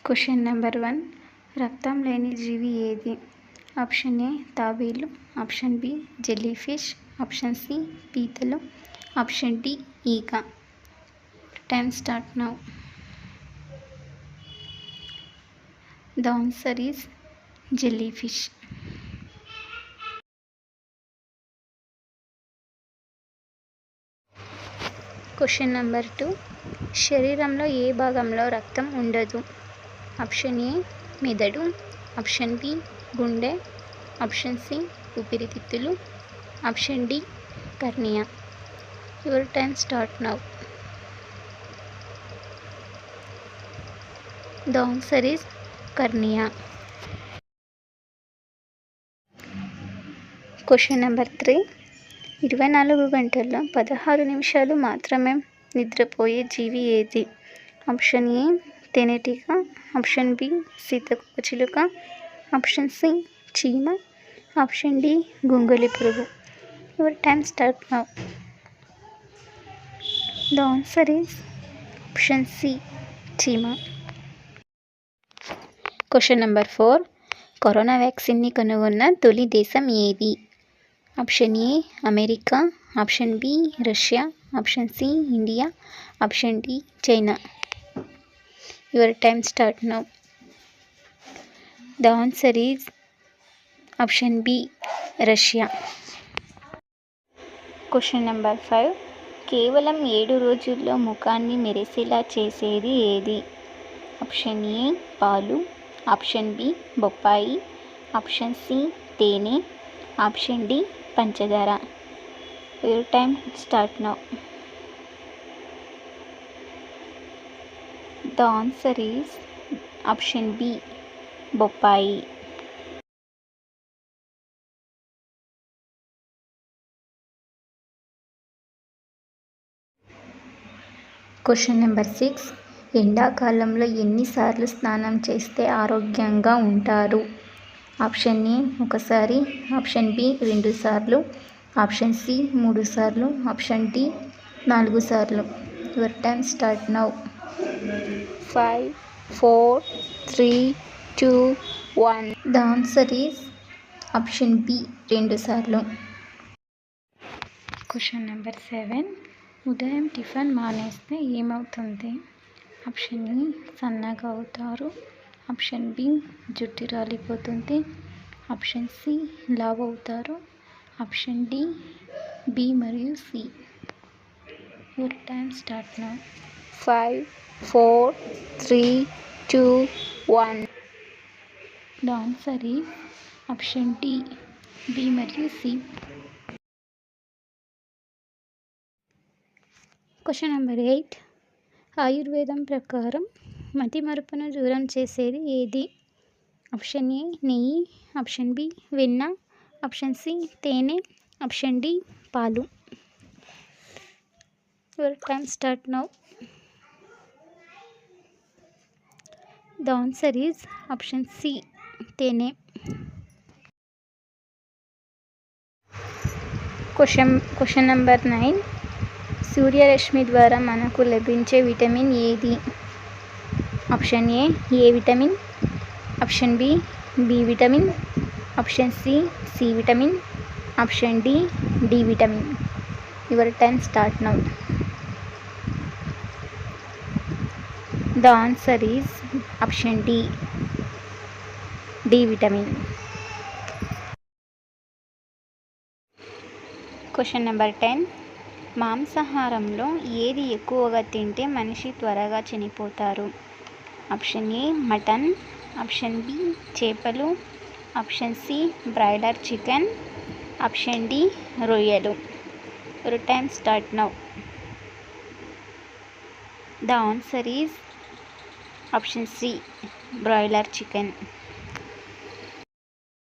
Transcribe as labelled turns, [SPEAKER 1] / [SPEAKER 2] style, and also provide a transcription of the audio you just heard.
[SPEAKER 1] Question number 1. రక్తం లేని జీవి ఏది? ఆప్షన్ ఏ తాబేలు, option B jellyfish, option C పీతలు, ఆప్షన్ డి ఈగ. Time start now. The answer is jellyfish. Question number 2. శరీరంలో ఏ భాగంలో రక్తం ఉండదు? ఆప్షన్ ఏ మెదడు, ఆప్షన్ బి గుండె, ఆప్షన్ సి ఊపిరితిత్తులు, option D cornea. Your time start now. The answer is cornea. Question number 3. 24 గంటల్లో 16 నిమిషాలు మాత్రమే నిద్రపోయే జీవి ఏది? ఆప్షన్ ఏ తేనెటీగ, ఆప్షన్ బి సీతాకోకచిలుక, ఆప్షన్ సి చీమ, ఆప్షన్ డి గొంగళి పురుగు. Your time start now. The answer is option C చీమ. Question number 4. కరోనా వ్యాక్సిన్ని కనుగొన్న తొలి దేశం ఏది? Option A America, option B Russia, option C India, option D China. Your time start now. The answer is option B Russia. Question number 5. కేవలం 7 రోజుల్లో ముఖాన్ని మెరిసేలా చేసేది ఏది? ఆప్షన్ ఏ పాలు, ఆప్షన్ బి బొప్పాయి, ఆప్షన్ సి తేనె, ఆప్షన్ డి పంచదార. Your time start now. The answer is option B బొప్పాయి. Question number 6. ఎండాకాలంలో ఎన్నిసార్లు స్నానం చేస్తే ఆరోగ్యంగా ఉంటారు? ఆప్షన్ ఏ ఒకసారి, ఆప్షన్ బి 2 సార్లు, ఆప్షన్ సి 3 సార్లు, ఆప్షన్ డి 4 సార్లు. Your time start now. 5, 4, 3, 2, 1. The answer is option B 2 సార్లు. Question number 7. ఉదయం టిఫిన్ మానేస్తే ఏమవుతుంది? ఆప్షన్ ఏ సన్నగా అవుతారు, ఆప్షన్ బి జుట్టు రాలిపోతుంది, ఆప్షన్ సి లావు అవుతారు, ఆప్షన్ డి బి మరియు సి. Your time start now. 5, 4, 3, 2, 1. The answer is option D B మరియు సి. Question number 8. ఆయుర్వేదం ప్రకారం మతిమరుపును దూరం చేసేది ఏది? ఆప్షన్ ఏ నెయ్యి, ఆప్షన్ బి వెన్న, ఆప్షన్ సి తేనె, ఆప్షన్ డి పాలు. Your time start now. The answer is option C తేనె. Question number 9. సూర్యరశ్మి ద్వారా మనకు లభించే విటమిన్ ఏది? Option A vitamin, option B vitamin, option C vitamin, option D vitamin. Your time start now. The answer is option D vitamin. Question number 10. మాంసాహారంలో ఏది ఎక్కువగా తింటే మనిషి త్వరగా చనిపోతారు? Option A mutton, option B చేపలు, option C broiler chicken, option D రొయ్యలు. Your time start now. The answer is option C broiler chicken.